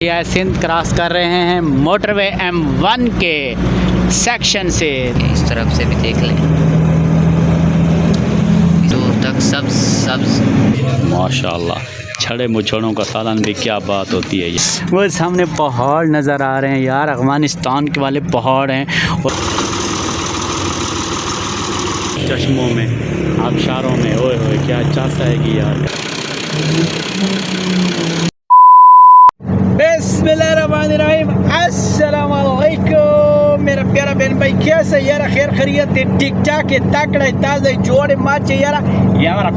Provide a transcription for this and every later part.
यह सिंध क्रॉस कर रहे हैं मोटरवे M1 के सेक्शन से। इस तरफ से भी देख लें, दूर तक सब्ज माशाल्लाह। छड़े मुछड़ों का सालन भी क्या बात होती है। ये वो सामने पहाड़ नज़र आ रहे हैं यार, अफगानिस्तान के वाले पहाड़ हैं और चश्मों में, आबशारों में, ओए होए क्या चासा है कि यार। बिस्मिल्लाहिर्रहमानिर्रहीम, अस्सलाम वालेकुम मेरा प्यारा बहन भाई, कैसे यार? खैर खैरियत है, ठीक ठाक है, तकड़ा ताज़ा जोड़े माचे यार।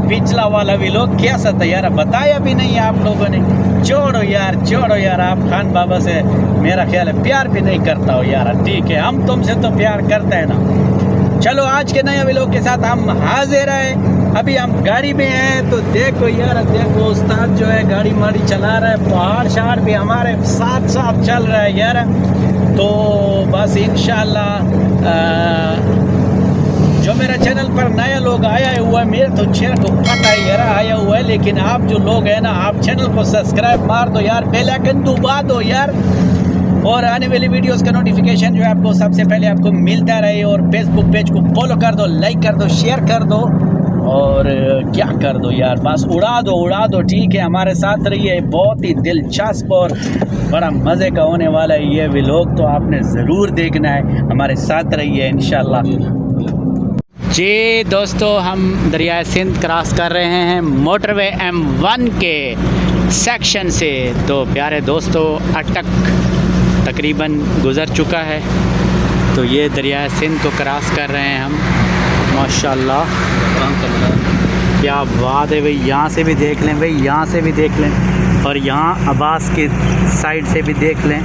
पिछला वाला भी लोग कैसा था यार, बताया भी नहीं आप लोगों ने। छोड़ो यार, आप खान बाबा से मेरा ख्याल है प्यार भी नहीं करता हो यार। ठीक है, हम तुमसे तो प्यार करते हैं ना। चलो आज के नए व्लॉग के साथ हम हाजिर हैं। अभी हम गाड़ी में हैं तो देखो यार, देखो उस्ताद जो है गाड़ी माड़ी चला रहा है, पहाड़ शहाड़ भी हमारे साथ साथ चल रहा है यार। तो बस इंशाल्लाह जो मेरे चैनल पर नया लोग आया हुआ है, मेरे तो चैनल को पता है यार आया हुआ है, लेकिन आप जो लोग हैं ना, आप चैनल को सब्सक्राइब मार दो यार, बेल आइकन दबा दो यार, और आने वाली वीडियोस का नोटिफिकेशन जो है आपको सबसे पहले आपको मिलता रहे। और फेसबुक पेज को फॉलो कर दो, लाइक कर दो, शेयर कर दो, और क्या कर दो यार, बस उड़ा दो। ठीक है, हमारे साथ रहिए, बहुत ही दिलचस्प और बड़ा मज़े का होने वाला है ये व्लॉग, तो आपने ज़रूर देखना है, हमारे साथ रहिए इंशाल्लाह। जी दोस्तों, हम दरियाए सिंध क्रॉस कर रहे हैं मोटरवे M1 के सेक्शन से। तो प्यारे दोस्तों, अटक तकरीबन गुज़र चुका है, तो ये दरियाए सिंध को क्रॉस कर रहे हैं हम। माशाल्लाह क्या बात है भाई, यहाँ से भी देख लें भाई, यहाँ से भी देख लें, और यहाँ अब्बास की साइड से भी देख लें।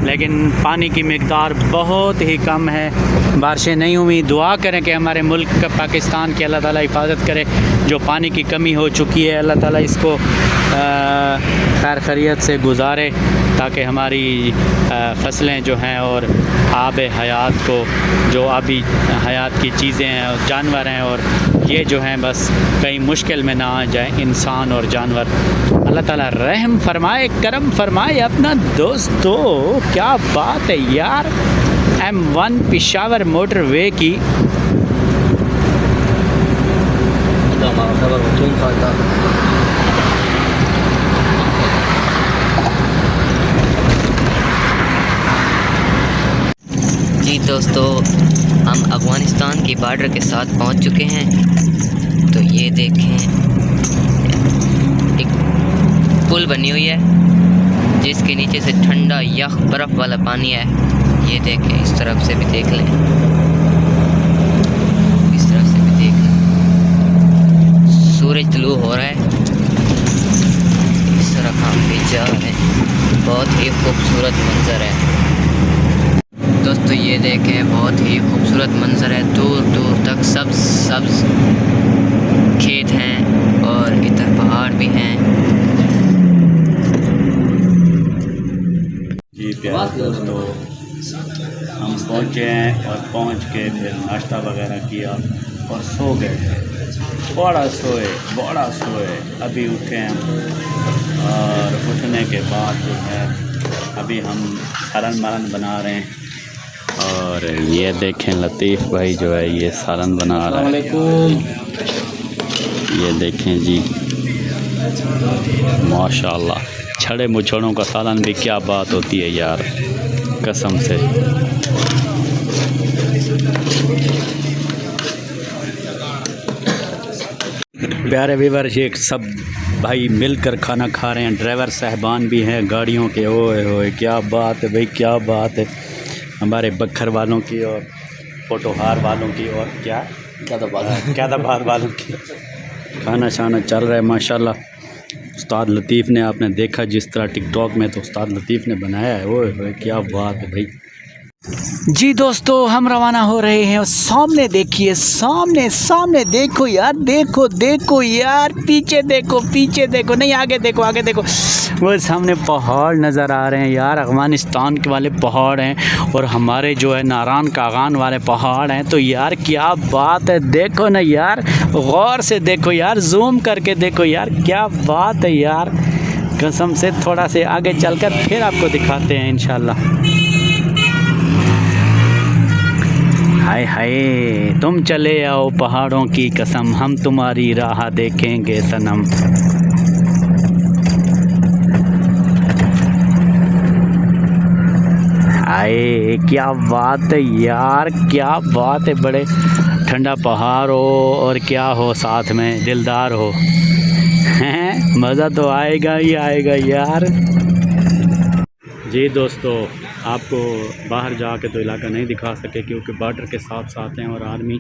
लेकिन पानी की मिक़दार बहुत ही कम है, बारिशें नहीं हुई। दुआ करें कि हमारे मुल्क का, पाकिस्तान की, अल्लाह ताला हिफाजत करे। जो पानी की कमी हो चुकी है, अल्लाह ताला इसको खैर खैरियत से गुजारे, ताकि हमारी फसलें जो हैं और आब हयात को, जो आबी हयात की चीज़ें हैं और जानवर हैं, और ये जो हैं बस कहीं मुश्किल में ना आ जाए इंसान और जानवर। अल्लाह ताला रहम फरमाए, करम फरमाए अपना। दोस्तों क्या बात है यार, M1 पेशावर मोटरवे की। जी दोस्तों, हम अफ़गानिस्तान की बॉर्डर के साथ पहुंच चुके हैं। तो ये देखें, एक पुल बनी हुई है जिसके नीचे से ठंडा यख बर्फ़ वाला पानी है। ये देखें, इस तरफ से भी देख लें, इस तरफ से भी देख लें, सूरज तुलू हो रहा है। इस तरफ हम भी जा रहे हैं, बहुत ही खूबसूरत मंजर है दोस्तों। ये देखें, बहुत ही खूबसूरत मंजर है, दूर दूर तक सब्ज खेत हैं और इधर पहाड़ भी हैं। जी प्यारे दोस्तों, हम पहुँचे हैं और पहुँच के फिर नाश्ता वगैरह किया और सो गए। बड़ा सोए, अभी उठे हैं, और उठने के बाद जो है अभी हम सालन मालन बना रहे हैं। और ये देखें, लतीफ़ भाई जो है ये सालन बना रहा है। ये देखें जी, माशाल्लाह। छड़े मुछड़ों का सालन भी क्या बात होती है यार, कसम से। प्यारे व्यूअर्स, ये सब भाई मिलकर खाना खा रहे हैं, ड्राइवर साहबान भी हैं गाड़ियों के। ओए होए क्या बात है भाई, क्या बात है। हमारे बखर वालों की और पोटोहार वालों की और क्यादाबाद वालों की खाना शाना चल रहा है माशाल्लाह। उस्ताद लतीफ़ ने, आपने देखा जिस तरह टिकटॉक में, तो उस्ताद लतीफ़ ने बनाया है। ओए होए क्या बात है भाई। जी दोस्तों, हम रवाना हो रहे हैं और सामने देखिए, सामने सामने देखो यार, देखो यार, पीछे देखो, नहीं आगे देखो, वो सामने पहाड़ नज़र आ रहे हैं यार। अफ़गानिस्तान के वाले पहाड़ हैं और हमारे जो है नारायण कागान वाले पहाड़ हैं। तो यार क्या बात है, देखो ना यार, गौर से देखो यार, जूम करके देखो यार, क्या बात है यार। कसम से थोड़ा से आगे चलकर फिर आपको दिखाते हैं इंशाल्लाह। हाय हाय, तुम चले आओ पहाड़ों की कसम, हम तुम्हारी राह देखेंगे सनम। हाय क्या बात है यार, क्या बात है। बड़े ठंडा पहाड़ हो और क्या हो, साथ में दिलदार हो, हैं मज़ा तो आएगा ही आएगा यार। जी दोस्तों, आपको बाहर जाके तो इलाका नहीं दिखा सके क्योंकि बॉर्डर के साथ साथ हैं और आर्मी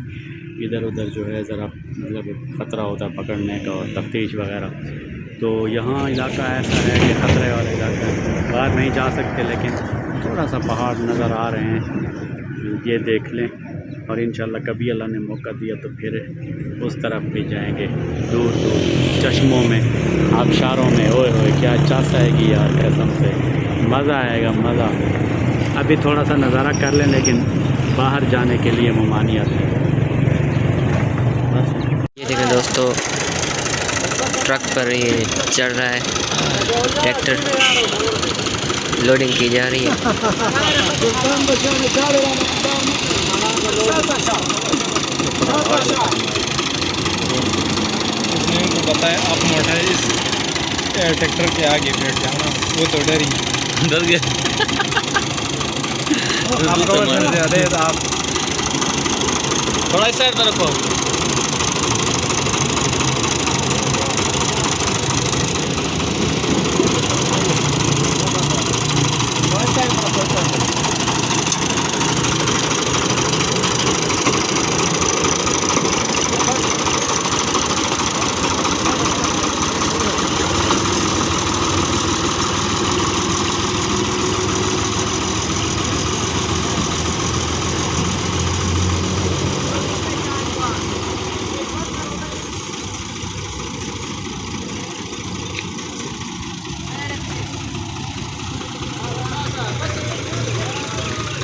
इधर उधर जो है ज़रा मतलब ख़तरा होता है पकड़ने का और तफ्तीश वगैरह। तो यहाँ इलाका ऐसा है कि ख़तरे वाला इलाका है, बाहर नहीं जा सकते, लेकिन थोड़ा सा पहाड़ नज़र आ रहे हैं, ये देख लें। और इंशाल्लाह कभी अल्लाह ने मौका दिया तो फिर उस तरफ भी जाएंगे, दूर दूर चश्मों में, आबशारों में। ओए होए क्या चास आएगी यार, कसम से मज़ा आएगा, मज़ा। अभी थोड़ा सा नज़ारा कर लें, लेकिन बाहर जाने के लिए ममानियत है। ये देखें दोस्तों, ट्रक पर ये चढ़ रहा है, ट्रैक्टर लोडिंग की जा रही है। उसने उनको बताया आप मोटा इस ट्रैक्टर के आगे बैठ जाना, वो तो डर गया। आप थोड़ा साइड में रखो।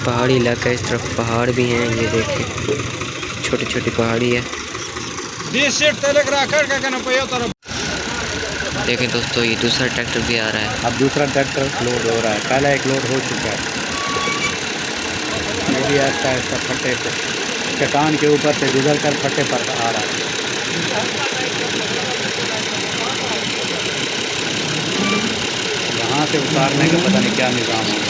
पहाड़ी इलाका, इस तरफ पहाड़ भी हैं, ये देखिए छोटी छोटी पहाड़ी है। देखें दोस्तों, ये दूसरा ट्रैक्टर भी आ रहा है। अब दूसरा ट्रैक्टर लोड हो रहा है, पहला एक लोड हो चुका है। ये भी ऐसा फट्टे पे चट्टान के ऊपर से गुजर कर फट्टे पर आ रहा है। यहाँ से उतारने का पता नहीं क्या निज़ाम होगा।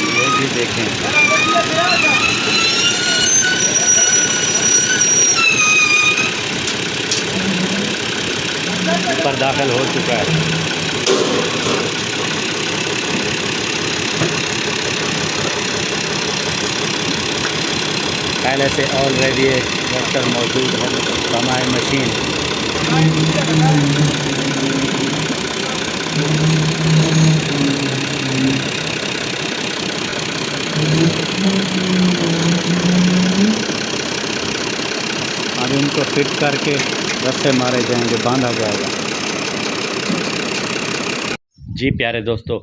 ये भी देखें, ऊपर दाखिल हो चुका है। पहले से ऑलरेडी एक ट्रैक्टर मौजूद है, हमारी मशीन। अब इनको फिट करके रस्से मारे जाएंगे, बांधा जाएगा। जी प्यारे दोस्तों,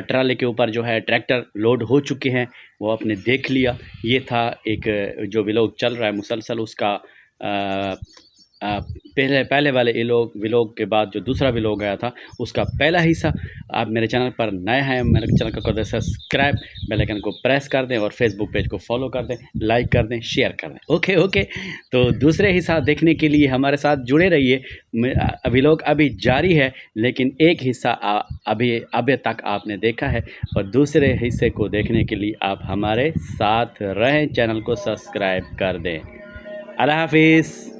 ट्राले के ऊपर जो है ट्रैक्टर लोड हो चुके हैं, वो आपने देख लिया। ये था एक जो व्लॉग चल रहा है मुसलसल, उसका पहले वाले व्लॉग के बाद जो दूसरा व्लॉग आया था उसका पहला हिस्सा। आप मेरे चैनल पर नए हैं, मेरे चैनल को कर दें सब्सक्राइब, बेल आइकन को प्रेस कर दें और फेसबुक पेज को फॉलो कर दें, लाइक कर दें, शेयर कर दें। ओके। तो दूसरे हिस्सा देखने के लिए हमारे साथ जुड़े रहिए। व्लॉग अभी जारी है, लेकिन एक हिस्सा अभी तक आपने देखा है, और दूसरे हिस्से को देखने के लिए आप हमारे साथ रहें, चैनल को सब्सक्राइब कर दें। अल्लाह हाफिज़।